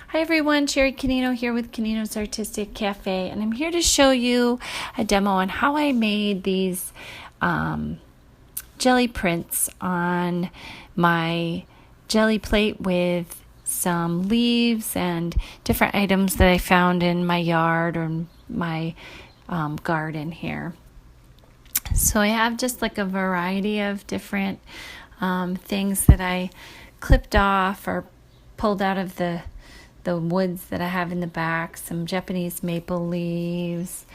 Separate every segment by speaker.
Speaker 1: Hi everyone, Sherry Canino here with Canino's Artistic Cafe, and I'm here to show you a demo on how I made these jelly prints on my jelly plate with some leaves and different items that I found in my yard or my garden here. So I have just like a variety of different things that I clipped off or pulled out of the woods that I have in the back, some Japanese maple leaves.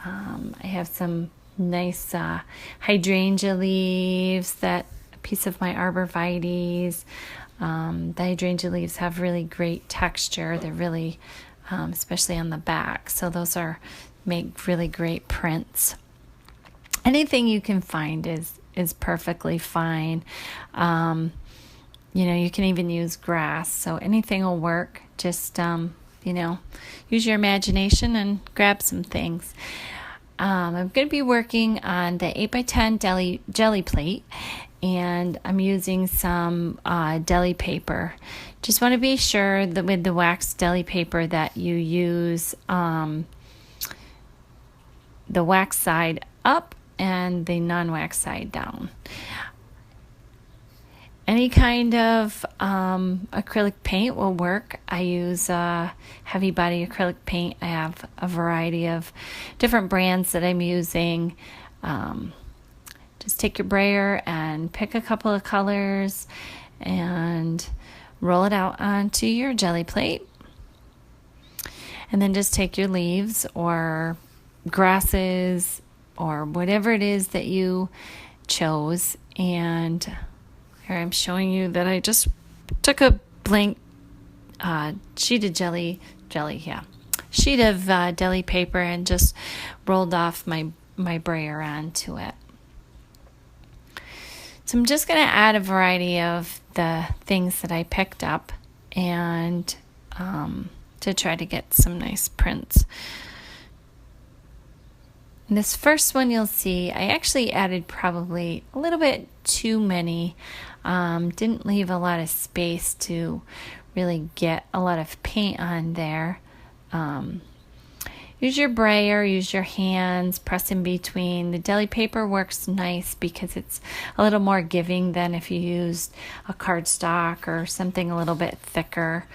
Speaker 1: I have some nice hydrangea leaves, that a piece of my arborvitaes. The hydrangea leaves have really great texture. They're really, especially on the back. So those make really great prints. Anything you can find is perfectly fine. You can even use grass, so anything will work. Just, use your imagination and grab some things. I'm going to be working on the 8x10 jelly plate, and I'm using some deli paper. Just want to be sure that with the wax deli paper that you use the wax side up and the non-wax side down. Any kind of acrylic paint will work. I use heavy body acrylic paint. I have a variety of different brands that I'm using. Just take your brayer and pick a couple of colors and roll it out onto your jelly plate. And then just take your leaves or grasses or whatever it is that you chose, and here I'm showing you that I just took a blank sheet of deli paper and just rolled off my brayer onto it. So I'm just going to add a variety of the things that I picked up and to try to get some nice prints. And this first one you'll see, I actually added probably a little bit too many. Didn't leave a lot of space to really get a lot of paint on there. Use your brayer, use your hands, press in between. The deli paper works nice because it's a little more giving than if you used a cardstock or something a little bit thicker.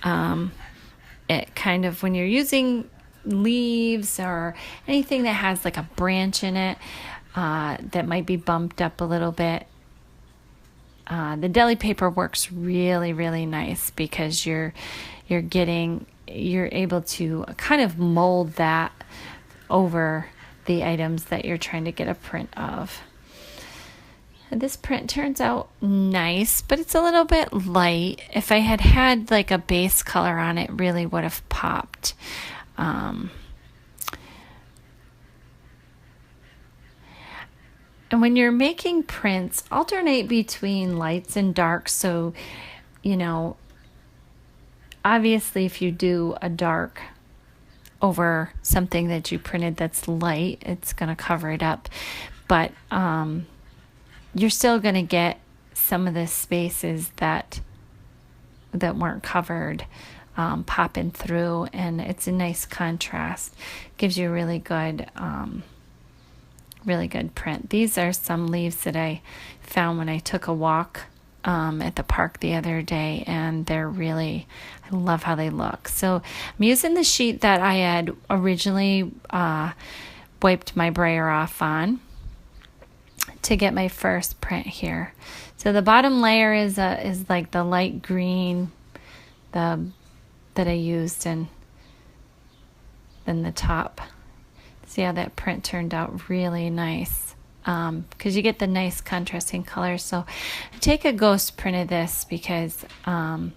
Speaker 1: It kind of, when you're using leaves or anything that has like a branch in it that might be bumped up a little bit, the deli paper works really, really nice because you're able to kind of mold that over the items that you're trying to get a print of. This print turns out nice, but it's a little bit light. If I had like a base color on it, really would have popped. And when you're making prints, alternate between lights and darks. So, obviously if you do a dark over something that you printed that's light, it's going to cover it up. But you're still going to get some of the spaces that weren't covered popping through, and it's a nice contrast. Gives you a really good print. These are some leaves that I found when I took a walk at the park the other day, and I love how they look. So I'm using the sheet that I had originally wiped my brayer off on to get my first print here. So the bottom layer is like the light green that I used, and then the top. See how that print turned out really nice, because you get the nice contrasting colors. So I take a ghost print of this because I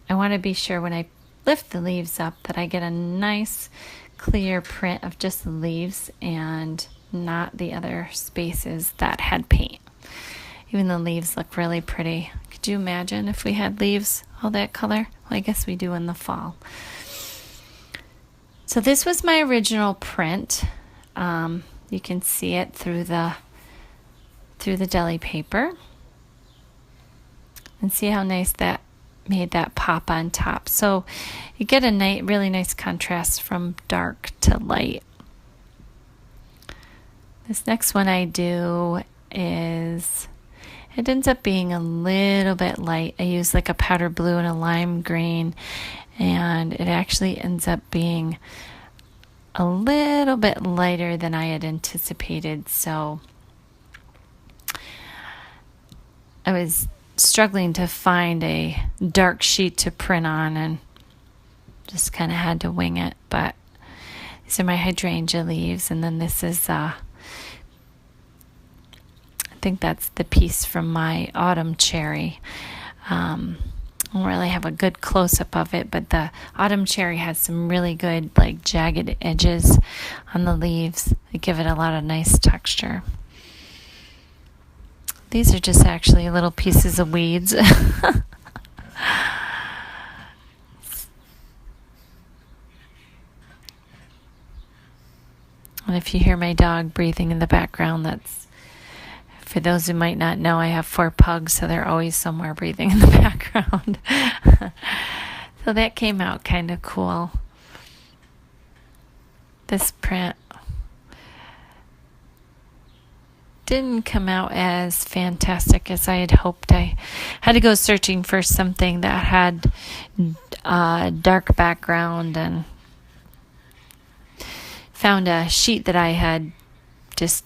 Speaker 1: want to be sure when I lift the leaves up that I get a nice clear print of just the leaves and not the other spaces that had paint. Even the leaves look really pretty. Could you imagine if we had leaves all that color? Well, I guess we do in the fall. So this was my original print. You can see it through the deli paper. And see how nice that made that pop on top. So you get a really nice contrast from dark to light. This next one I do is, it ends up being a little bit light. I use like a powder blue and a lime green, and it actually ends up being a little bit lighter than I had anticipated. So I was struggling to find a dark sheet to print on and just kind of had to wing it. But these are my hydrangea leaves, and then this is I think that's the piece from my autumn cherry. I don't really have a good close-up of it, but the autumn cherry has some really good like jagged edges on the leaves that give it a lot of nice texture. These are just actually little pieces of weeds. And if you hear my dog breathing in the background, that's, for those who might not know, I have 4 pugs, so they're always somewhere breathing in the background. So that came out kind of cool. This print didn't come out as fantastic as I had hoped. I had to go searching for something that had a dark background, and found a sheet that I had just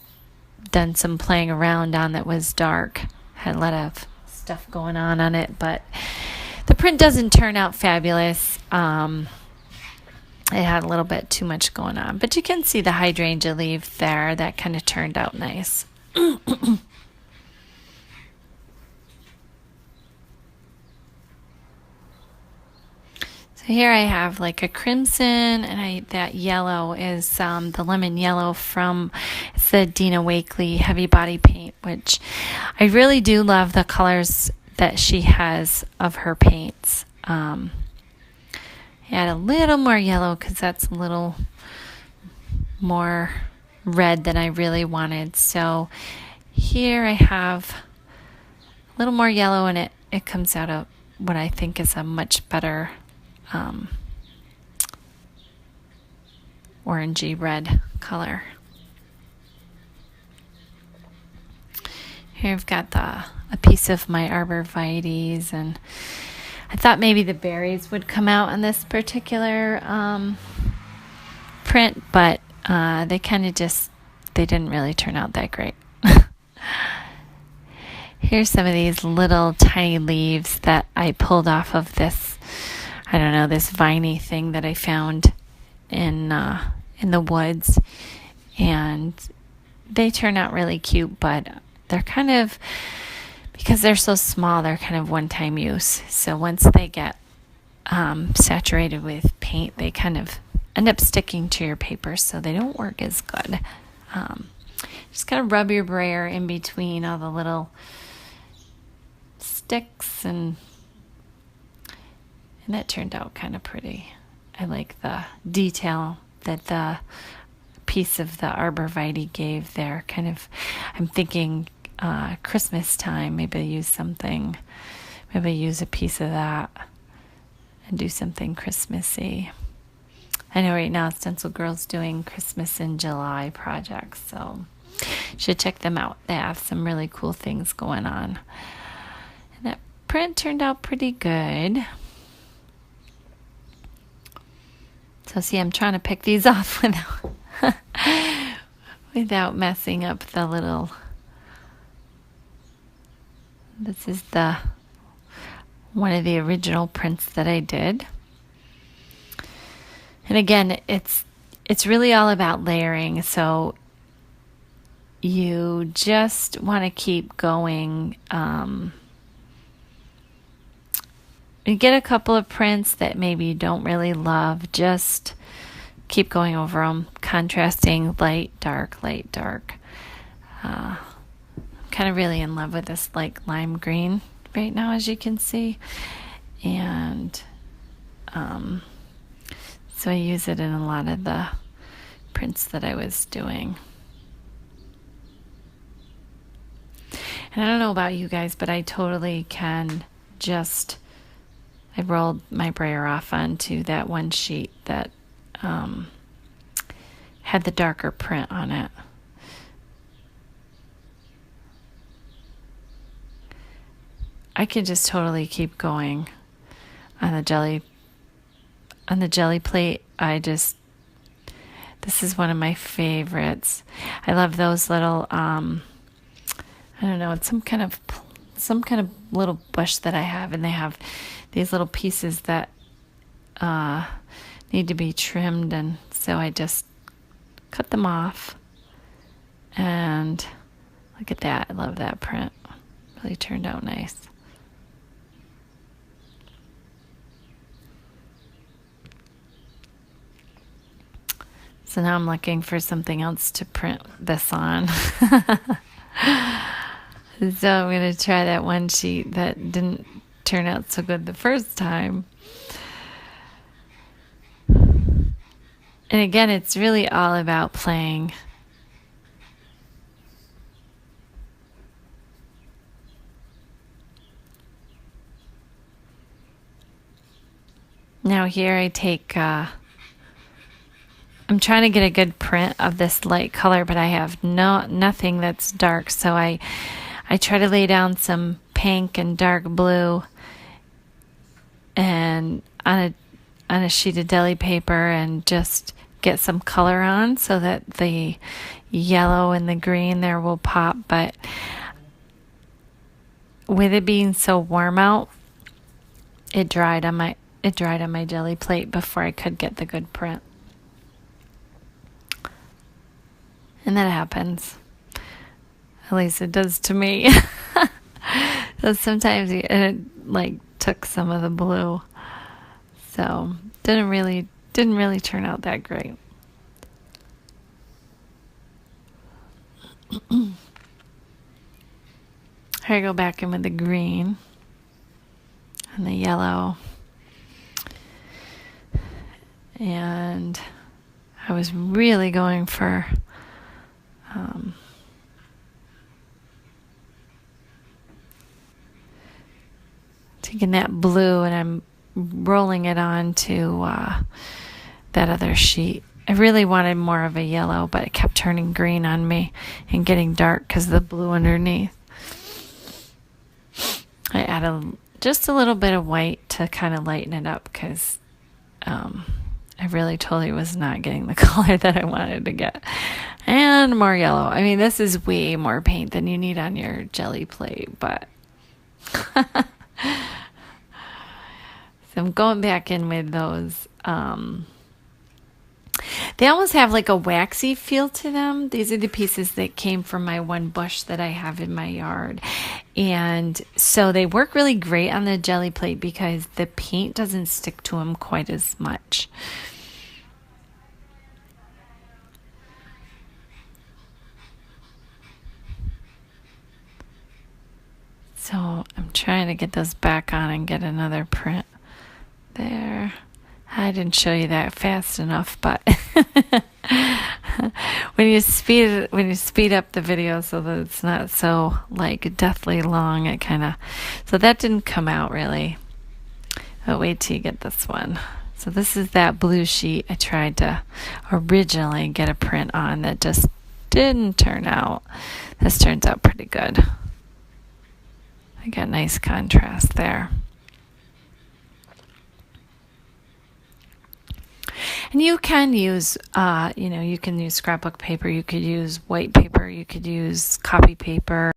Speaker 1: done some playing around on that was dark. Had a lot of stuff going on it, but the print doesn't turn out fabulous. It had a little bit too much going on, but you can see the hydrangea leaf there. That kind of turned out nice. So here I have like a crimson, and that yellow is the lemon yellow from, it's the Dina Wakley heavy body paint, which I really do love the colors that she has of her paints. Add a little more yellow because that's a little more red than I really wanted. So here I have a little more yellow, and it comes out of what I think is a much better orangey red color. Here I've got a piece of my arborvitaes, and I thought maybe the berries would come out in this particular print, but they kind of they didn't really turn out that great. Here's some of these little tiny leaves that I pulled off of this, I don't know, this viney thing that I found in the woods, and they turn out really cute, but they're kind of, because they're so small, they're kind of one-time use. So once they get saturated with paint, they kind of end up sticking to your paper, so they don't work as good. Just kind of rub your brayer in between all the little sticks, and that turned out kind of pretty. I like the detail that the piece of the arborvitae gave there. Kind of, I'm thinking Christmas time, maybe use a piece of that and do something Christmassy. I know right now Stencil Girl's doing Christmas in July projects, so you should check them out. They have some really cool things going on. And that print turned out pretty good. So see, I'm trying to pick these off without messing up the little. This is one of the original prints that I did. And again, it's really all about layering. So you just want to keep going. You get a couple of prints that maybe you don't really love, just keep going over them, contrasting light, dark, I'm kind of really in love with this like lime green right now, as you can see, and so I use it in a lot of the prints that I was doing. And I don't know about you guys, but I totally can just I rolled my brayer off onto that one sheet that had the darker print on it. I can just totally keep going on the Gelli plate. This is one of my favorites. I love those little I don't know, it's some kind of little bush that I have, and they have these little pieces that need to be trimmed, and so I just cut them off. And look at that. I love that print. Really turned out nice. So now I'm looking for something else to print this on. So I'm going to try that one sheet that didn't turn out so good the first time. And again, it's really all about playing. Now here I take, I'm trying to get a good print of this light color, but I have nothing that's dark, so I try to lay down some pink and dark blue and on a sheet of deli paper, and just get some color on so that the yellow and the green there will pop. But with it being so warm out, it dried on my deli plate before I could get the good print. And that happens. At least it does to me. So sometimes it like took some of the blue. So didn't really turn out that great. Here I go back in with the green and the yellow. And I was really going for taking that blue, and I'm rolling it onto that other sheet. I really wanted more of a yellow, but it kept turning green on me and getting dark because of the blue underneath. I added just a little bit of white to kind of lighten it up, because I really totally was not getting the color that I wanted to get. And more yellow. I mean, this is way more paint than you need on your Gelli plate, but so I'm going back in with those. They almost have like a waxy feel to them. These are the pieces that came from my one bush that I have in my yard. And so they work really great on the Gelli plate because the paint doesn't stick to them quite as much. So I'm trying to get those back on and get another print there. I didn't show you that fast enough, but when you speed up the video so that it's not so like deathly long, it kind of, so that didn't come out really. But wait till you get this one. So this is that blue sheet I tried to originally get a print on that just didn't turn out. This turns out pretty good. I got nice contrast there. And you can use, you can use scrapbook paper, you could use white paper, you could use copy paper.